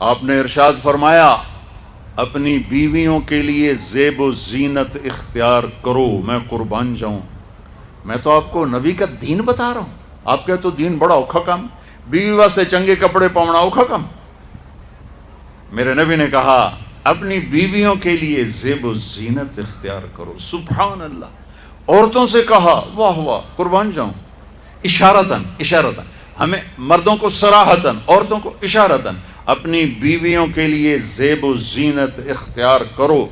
آپ نے ارشاد فرمایا اپنی بیویوں کے لیے زیب و زینت اختیار کرو، میں قربان جاؤں۔ میں تو آپ کو نبی کا دین بتا رہا ہوں، آپ کہتے تو دین بڑا اوکھا کام، بیوی واسطے چنگے کپڑے پاؤنا اوکھا کام۔ میرے نبی نے کہا اپنی بیویوں کے لیے زیب و زینت اختیار کرو۔ سبحان اللہ۔ عورتوں سے کہا، واہ واہ، قربان جاؤں، اشارتاً ہمیں مردوں کو صراحتاً، عورتوں کو اشارتاً اپنی بیویوں کے لیے زیب و زینت اختیار کرو۔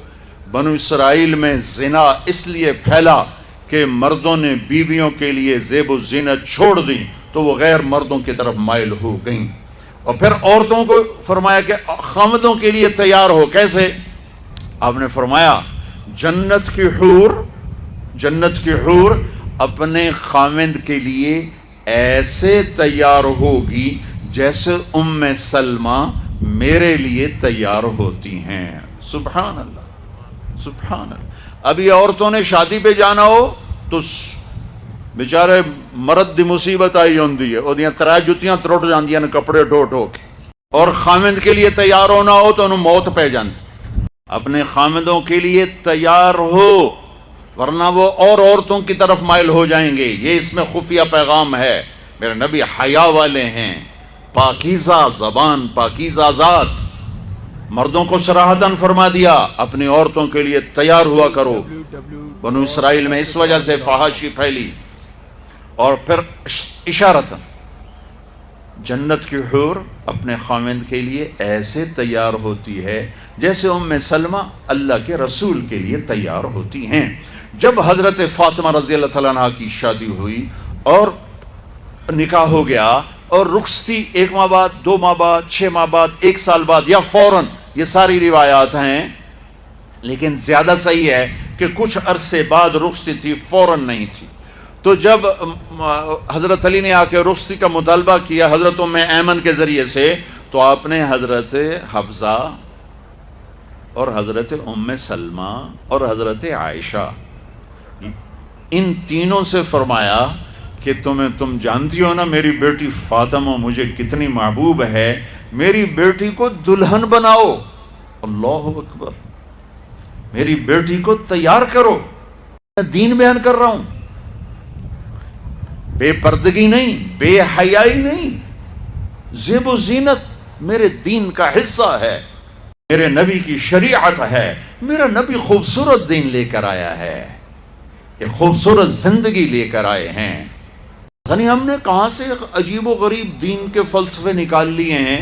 بنو اسرائیل میں زنا اس لیے پھیلا کہ مردوں نے بیویوں کے لیے زیب و زینت چھوڑ دی تو وہ غیر مردوں کی طرف مائل ہو گئیں۔ اور پھر عورتوں کو فرمایا کہ خامدوں کے لیے تیار ہو۔ کیسے؟ آپ نے فرمایا جنت کی حور اپنے خامد کے لیے ایسے تیار ہوگی جیسے ام سلمہ میرے لیے تیار ہوتی ہیں۔ سبحان اللہ، سبحان اللہ۔ اب یہ عورتوں نے شادی پہ جانا ہو تو بیچارے مرد دی مصیبت آئی ہوندی ہے، اودیاں ترے جتیاں ترٹ جاندیاں نے کپڑے ڈھو ڈھو کے، اور خامد کے لیے تیار ہونا ہو تو انہوں موت پہ جاندی۔ اپنے خامدوں کے لیے تیار ہو ورنہ وہ اور عورتوں کی طرف مائل ہو جائیں گے۔ یہ اس میں خفیہ پیغام ہے۔ میرے نبی حیا والے ہیں، پاکیزہ زبان، پاکیزہ ذات۔ مردوں کو صراحتاً فرما دیا اپنی عورتوں کے لیے تیار ہوا کرو۔ بنو اسرائیل میں اس وجہ سے فحاشی پھیلی۔ اور پھر اشارتاً جنت کی حور اپنے خامند کے لیے ایسے تیار ہوتی ہے جیسے ام سلمہ اللہ کے رسول کے لیے تیار ہوتی ہیں۔ جب حضرت فاطمہ رضی اللہ تعالیٰ عنہ کی شادی ہوئی اور نکاح ہو گیا اور رخصتی 1 ماہ بعد، 2 ماہ بعد، 6 ماہ بعد، 1 سال بعد یا فوراً، یہ ساری روایات ہیں، لیکن زیادہ صحیح ہے کہ کچھ عرصے بعد رخصتی تھی، فوراً نہیں تھی۔ تو جب حضرت علی نے آ کے رخصتی کا مطالبہ کیا حضرت ام ایمن کے ذریعے سے، تو آپ نے حضرت حفصہ اور حضرت ام سلمہ اور حضرت عائشہ ان تینوں سے فرمایا کہ تم جانتی ہو نا میری بیٹی فاطمہ مجھے کتنی محبوب ہے، میری بیٹی کو دلہن بناؤ۔ اللہ اکبر، میری بیٹی کو تیار کرو۔ میں دین بیان کر رہا ہوں، بے پردگی نہیں، بے حیائی نہیں، زیب و زینت میرے دین کا حصہ ہے، میرے نبی کی شریعت ہے۔ میرا نبی خوبصورت دین لے کر آیا ہے، ایک خوبصورت زندگی لے کر آئے ہیں۔ یعنی ہم نے کہاں سے عجیب و غریب دین کے فلسفے نکال لیے ہیں۔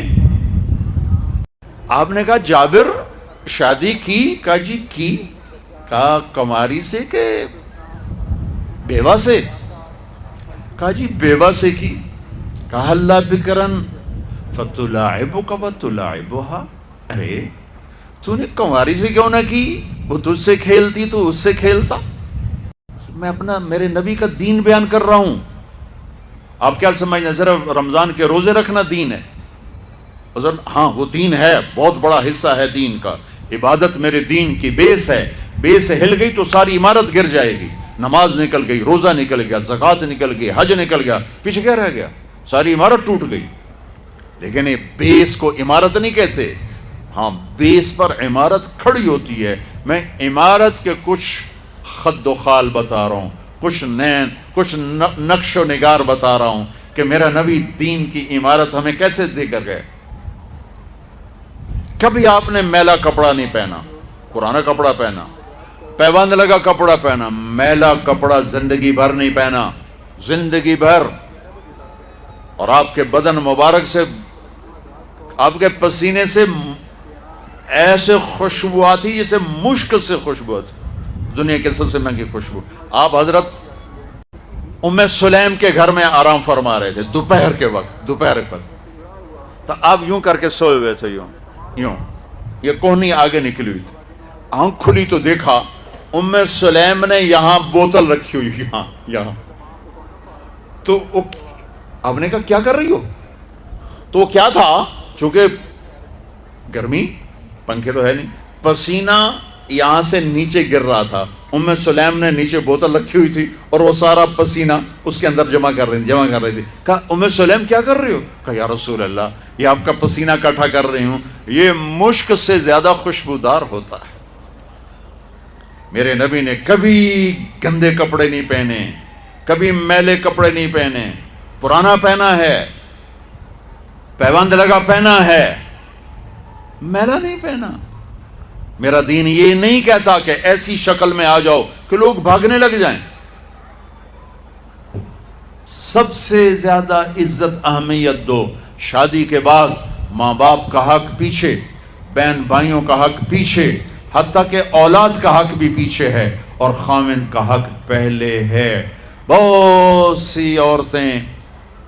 آپ نے کہا جابر شادی کی؟ کہا جی کی۔ کہا کماری سے کہ بیوہ سے؟ کہا جی بیوہ سے کی۔ کہا اللہ بکرن فتلاعبک وتلاعبها، ارے تو نے کماری سے کیوں نہ کی؟ وہ تجھ سے کھیلتی تو اس سے کھیلتا۔ میں میرے نبی کا دین بیان کر رہا ہوں۔ آپ کیا سمجھنا صرف رمضان کے روزے رکھنا دین ہے؟ ہاں وہ دین ہے، بہت بڑا حصہ ہے دین کا۔ عبادت میرے دین کی بیس ہے، بیس ہل گئی تو ساری عمارت گر جائے گی۔ نماز نکل گئی، روزہ نکل گیا، زکوٰۃ نکل گئی، حج نکل گیا، پیچھے کیا رہ گیا؟ ساری عمارت ٹوٹ گئی۔ لیکن یہ بیس کو عمارت نہیں کہتے، ہاں بیس پر عمارت کھڑی ہوتی ہے۔ میں عمارت کے کچھ خد و خال بتا رہا ہوں، کچھ نقش و نگار بتا رہا ہوں کہ میرا نبی دین کی عمارت ہمیں کیسے دے کر گئے۔ کبھی آپ نے میلا کپڑا نہیں پہنا، پرانا کپڑا پہنا، پیوند لگا کپڑا پہنا، میلا کپڑا زندگی بھر نہیں پہنا، زندگی بھر۔ اور آپ کے بدن مبارک سے، آپ کے پسینے سے ایسے خوشبو آتی جیسے مشک سے خوشبو آتی، دنیا کے سب سے مہنگی خوشبو۔ آپ حضرت ام سلیم کے گھر میں آرام فرما رہے تھے دوپہر کے وقت، تو آپ یوں کر کے سوئے ہوئے تھے، یوں یہ کوہنی آگے نکلی ہوئی تھی۔ آنکھ کھلی تو دیکھا ام سلیم نے یہاں بوتل رکھی ہوئی، یہاں۔ تو آپ نے کہا کیا کر رہی ہو؟ تو وہ کیا تھا، چونکہ گرمی، پنکھے تو ہے نہیں، پسینہ یہاں سے نیچے گر رہا تھا، ام سلیم نے نیچے بوتل رکھی ہوئی تھی اور وہ سارا پسینہ اس کے اندر جمع کر رہی تھی. کہا ام سلیم کیا کر رہی ہو؟ کہا یا رسول اللہ یہ آپ کا پسینہ اکٹھا کر رہی ہوں، یہ مشک سے زیادہ خوشبودار ہوتا ہے. میرے نبی نے کبھی گندے کپڑے نہیں پہنے، کبھی میلے کپڑے نہیں پہنے. پرانا پہنا ہے، پیوند لگا پہنا ہے، میلا نہیں پہنا. میرا دین یہ نہیں کہتا کہ ایسی شکل میں آ جاؤ کہ لوگ بھاگنے لگ جائیں. سب سے زیادہ عزت اہمیت دو. شادی کے بعد ماں باپ کا حق پیچھے، بہن بھائیوں کا حق پیچھے، حتیٰ کہ اولاد کا حق بھی پیچھے ہے اور خاوند کا حق پہلے ہے. بہت سی عورتیں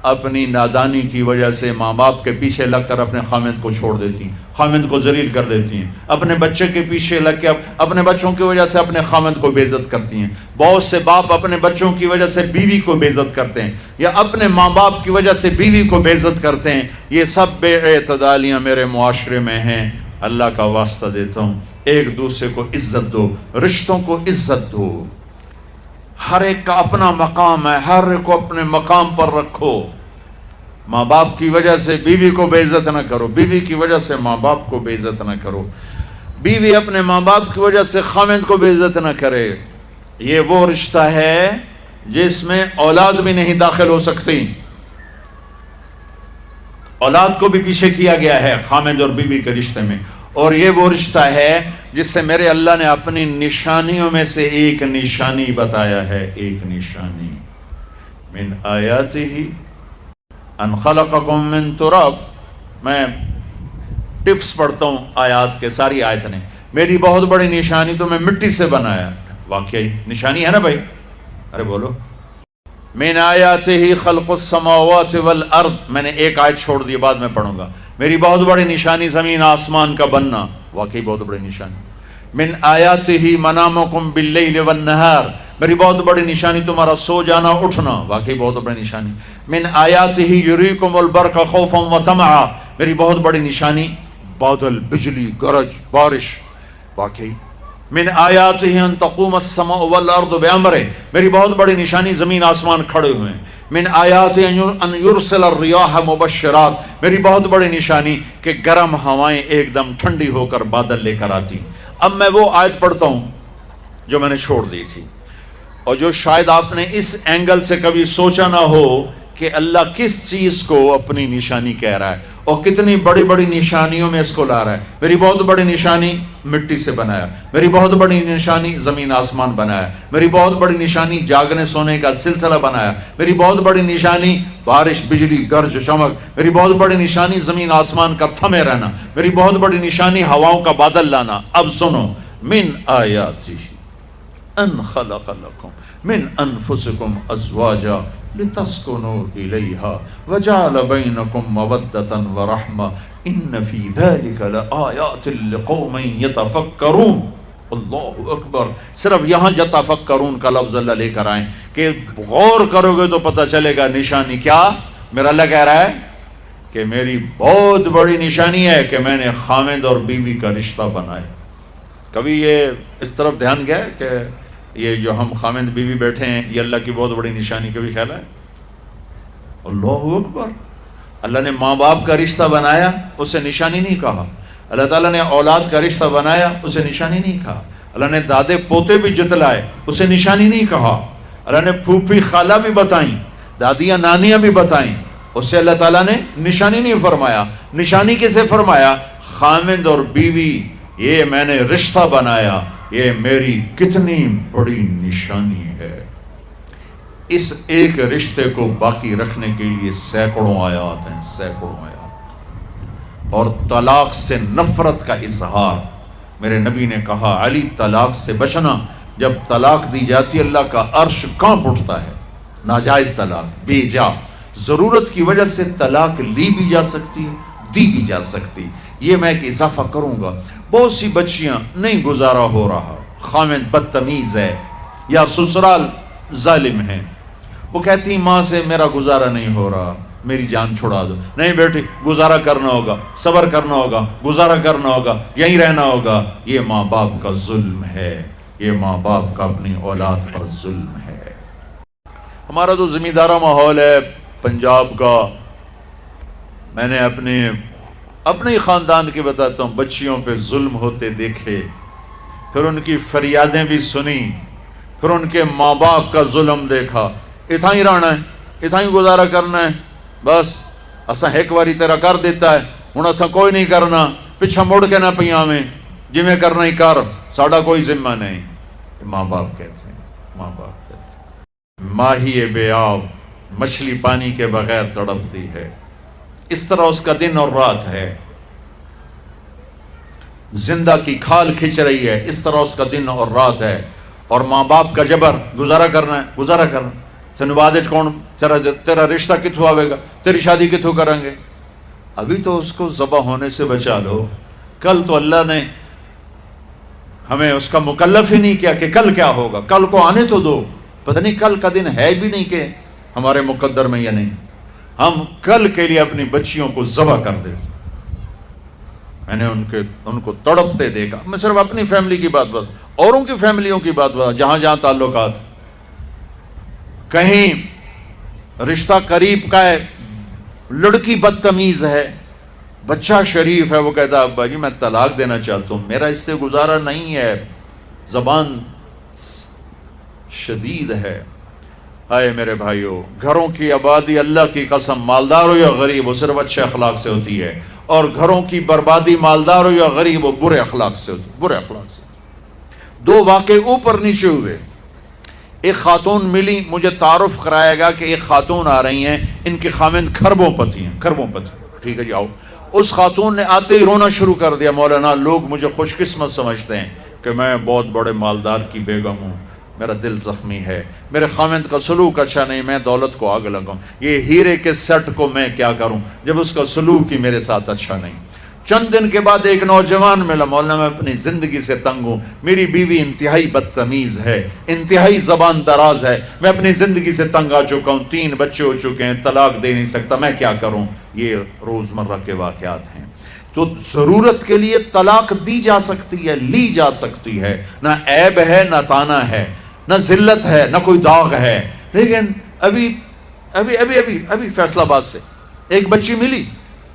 اپنی نادانی کی وجہ سے ماں باپ کے پیچھے لگ کر اپنے خاوند کو چھوڑ دیتی ہیں، خاوند کو ذلیل کر دیتی ہیں. اپنے بچے کے پیچھے لگ کے اپنے بچوں کی وجہ سے اپنے خاوند کو بے عزت کرتی ہیں. بہت سے باپ اپنے بچوں کی وجہ سے بیوی کو بے عزت کرتے ہیں، یا اپنے ماں باپ کی وجہ سے بیوی کو بے عزت کرتے ہیں. یہ سب بے اعتدالیاں میرے معاشرے میں ہیں. اللہ کا واسطہ دیتا ہوں، ایک دوسرے کو عزت دو، رشتوں کو عزت دو. ہر ایک کا اپنا مقام ہے، ہر ایک کو اپنے مقام پر رکھو. ماں باپ کی وجہ سے بیوی کو بے عزت نہ کرو، بیوی کی وجہ سے ماں باپ کو بے عزت نہ کرو، بیوی اپنے ماں باپ کی وجہ سے خاوند کو بے عزت نہ کرے. یہ وہ رشتہ ہے جس میں اولاد بھی نہیں داخل ہو سکتی. اولاد کو بھی پیچھے کیا گیا ہے خاوند اور بیوی کے رشتے میں. اور یہ وہ رشتہ ہے جس سے میرے اللہ نے اپنی نشانیوں میں سے ایک نشانی بتایا ہے. ایک نشانی، من آیاتہ ان خلقکم من تراب. میں ٹپس پڑھتا ہوں آیات کے، ساری آیت نے. میری بہت بڑی نشانی تو میں مٹی سے بنایا. واقعی نشانی ہے نا بھائی؟ ارے بولو. من آیاتہ خلق السماوات والارض. میں نے ایک آیت چھوڑ دی، بعد میں پڑھوں گا. میری بہت بڑی نشانی زمین آسمان کا بننا. واقعی بہت بڑی نشانی. من آیاتہ منامکم باللیل والنہار. میری بہت بڑی نشانی تمہارا سو جانا اٹھنا. واقعی بہت بڑی نشانی. من آیاتہ یریکم البرق خوفا وطمعا. میری بہت بڑی نشانی بادل، بجلی، گرج، بارش. واقعی. من آیاتہ ان تقوم السماء والارض بامرہ. میری بہت بڑی نشانی زمین آسمان کھڑے ہوئے ہیں. من آیات ان یرسل الریاح مبشرات. میری بہت بڑی نشانی کہ گرم ہوائیں ایک دم ٹھنڈی ہو کر بادل لے کر آتی. اب میں وہ آیت پڑھتا ہوں جو میں نے چھوڑ دی تھی، اور جو شاید آپ نے اس اینگل سے کبھی سوچا نہ ہو کہ اللہ کس چیز کو اپنی نشانی کہہ رہا ہے اور کتنی بڑی بڑی نشانیوں میں اس کو لا رہا ہے. میری بہت بڑی نشانی مٹی سے بنایا. میری بہت بڑی نشانی زمین آسمان بنایا. میری بہت بڑی نشانی جاگنے سونے کا سلسلہ بنایا. میری بہت بڑی نشانی بارش، بجلی، گرج، چمک. میری بہت بڑی نشانی زمین آسمان کا تھمے رہنا. میری بہت بڑی نشانی ہواؤں کا بادل لانا. اب سنو. من آیاتہ ان خلق لکم من انفسکم ازواجا لتسکنوا الیہا وجعل بینکم مودۃ ورحمہ ان فی ذلک لآیات لقوم یتفکرون. اللہ اکبر. صرف یہاں یتفکرون کا لفظ اللہ لے کر آئیں کہ غور کرو گے تو پتہ چلے گا نشانی کیا. میرا اللہ کہہ رہا ہے کہ میری بہت بڑی نشانی ہے کہ میں نے خاوند اور بیوی کا رشتہ بنایا. کبھی یہ اس طرف دھیان گیا کہ یہ جو ہم خاوند بیوی بیٹھے ہیں یہ اللہ کی بہت بڑی نشانی کبھی خیال ہے؟ اللہ اکبر. اللہ نے ماں باپ کا رشتہ بنایا، اسے نشانی نہیں کہا. اللہ تعالیٰ نے اولاد کا رشتہ بنایا، اسے نشانی نہیں کہا. اللہ نے دادے پوتے بھی جتلائے، اسے نشانی نہیں کہا. اللہ نے پھوپھی خالہ بھی بتائیں، دادیاں نانیاں بھی بتائیں، اسے اللہ تعالیٰ نے نشانی نہیں فرمایا. نشانی کسے فرمایا؟ خاوند اور بیوی. یہ میں نے رشتہ بنایا، یہ میری کتنی بڑی نشانی ہے. اس ایک رشتے کو باقی رکھنے کے لیے سینکڑوں آیات ہیں، سینکڑوں آیات. اور طلاق سے نفرت کا اظہار. میرے نبی نے کہا علی طلاق سے بچنا. جب طلاق دی جاتی اللہ کا عرش کانپ اٹھتا ہے. ناجائز طلاق، بے جا، ضرورت کی وجہ سے طلاق لی بھی جا سکتی ہے، دی بھی جا سکتی. یہ میں ایک اضافہ کروں گا. بہت سی بچیاں نہیں گزارا ہو رہا، خاوند بدتمیز ہے یا سسرال ظالم ہے، وہ کہتی ماں سے میرا گزارا نہیں ہو رہا، میری جان چھڑا دو. نہیں بیٹی گزارا کرنا ہوگا, صبر کرنا ہوگا, گزارا کرنا ہوگا, یہیں رہنا ہوگا. یہ ماں باپ کا ظلم ہے, یہ ماں باپ کا اپنی اولاد پر ظلم ہے. ہمارا تو زمیندارہ ماحول ہے پنجاب کا. میں نے اپنے ہی خاندان کی بتاتا ہوں, بچیوں پہ ظلم ہوتے دیکھے, پھر ان کی فریادیں بھی سنی, پھر ان کے ماں باپ کا ظلم دیکھا. اتنا ہی رہنا ہے, اتنا ہی گزارا کرنا ہے, بس اساں ایک باری تیرا کر دیتا ہے, ہن اساں کوئی نہیں کرنا, پچھا مڑ کے نہ پیاویں, جویں کرنا ہی کر, ساڈا کوئی ذمہ نہیں. ماں باپ کہتے ہیں, ماں باپ کہتے ہیں. ماہی بے آب مچھلی پانی کے بغیر تڑپتی ہے, اس طرح اس کا دن اور رات ہے. زندہ کی کھال کھچ رہی ہے, اس طرح اس کا دن اور رات ہے. اور ماں باپ کا جبر, گزارا کرنا ہے, گزارا کرنا. تینوں بعد کون تیرا رشتہ کتوں آئے گا, تیری شادی کتوں کریں گے. ابھی تو اس کو ذبح ہونے سے بچا لو. کل تو اللہ نے ہمیں اس کا مکلف ہی نہیں کیا کہ کل کیا ہوگا, کل کو آنے تو دو. پتہ نہیں کل کا دن ہے بھی نہیں کہ ہمارے مقدر میں یا نہیں. ہم کل کے لیے اپنی بچیوں کو ذبح کر دیتے. میں نے ان کو تڑپتے دیکھا. میں صرف اپنی فیملی کی بات اوروں کی فیملیوں کی بات جہاں جہاں تعلقات, کہیں رشتہ قریب کا ہے, لڑکی بدتمیز ہے, بچہ شریف ہے, وہ کہتا ہے ابا جی میں طلاق دینا چاہتا ہوں, میرا اس سے گزارا نہیں ہے, زبان شدید ہے. آئے میرے بھائیو, گھروں کی آبادی اللہ کی قسم, مالدار ہو یا غریب ہو, صرف اچھے اخلاق سے ہوتی ہے. اور گھروں کی بربادی مالدار ہو یا غریب ہو, برے اخلاق سے ہوتی, برے اخلاق سے. دو واقعے اوپر نیچے ہوئے. ایک خاتون ملی, مجھے تعارف کرایا گا کہ ایک خاتون آ رہی ہیں, ان کے خاوند کھربوں پتی ہیں, کھربوں پتی. ٹھیک ہے جی آؤ. اس خاتون نے آتے ہی رونا شروع کر دیا, مولانا لوگ مجھے خوش قسمت سمجھتے ہیں کہ میں بہت بڑے مالدار کی بیگم ہوں, میرا دل زخمی ہے, میرے خاوند کا سلوک اچھا نہیں, میں دولت کو آگ لگاؤں, یہ ہیرے کے سیٹ کو میں کیا کروں جب اس کا سلوک ہی میرے ساتھ اچھا نہیں. چند دن کے بعد ایک نوجوان ملا, مولانا میں اپنی زندگی سے تنگ ہوں, میری بیوی انتہائی بدتمیز ہے, انتہائی زبان دراز ہے, میں اپنی زندگی سے تنگ آ چکا ہوں, 3 بچے ہو چکے ہیں, طلاق دے نہیں سکتا, میں کیا کروں. یہ روزمرہ کے واقعات ہیں. تو ضرورت کے لیے طلاق دی جا سکتی ہے, لی جا سکتی ہے, نہ عیب ہے نہ تانا ہے, نہ ذلت ہے نہ کوئی داغ ہے. لیکن ابھی فیصل آباد سے ایک بچی ملی,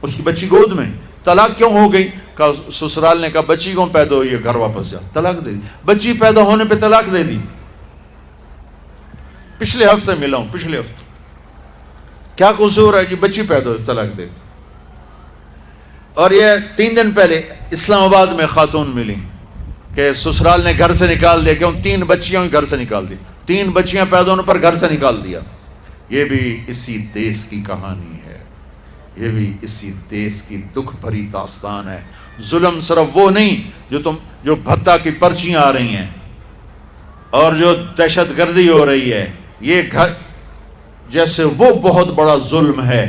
اس کی بچی گود میں, طلاق کیوں ہو گئی؟ کہا سسرال نے کہا بچی کیوں پیدا ہوئی ہے, گھر واپس جا. طلاق دے دی. بچی پیدا ہونے پہ طلاق دے دی. پچھلے ہفتے ملا ہوں, پچھلے ہفتے. کیا قصور ہے جی, بچی پیدا ہوئی, طلاق دے دی. اور یہ 3 دن پہلے اسلام آباد میں خاتون ملی کہ سسرال نے گھر سے نکال دیا, کیوں 3 بچیاں گھر سے نکال دی, 3 بچیاں پیدا ہونے پر گھر سے نکال دیا. یہ بھی اسی دیس کی کہانی ہے, یہ بھی اسی دیس کی دکھ بھری داستان ہے. ظلم صرف وہ نہیں جو بھتہ کی پرچیاں آ رہی ہیں اور جو دہشت گردی ہو رہی ہے, یہ گھر جیسے وہ بہت بڑا ظلم ہے,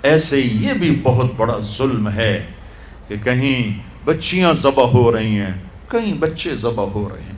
ایسے یہ بھی بہت بڑا ظلم ہے کہ کہیں بچیاں ذبح ہو رہی ہیں, کہیں بچے ذبح ہو رہے ہیں.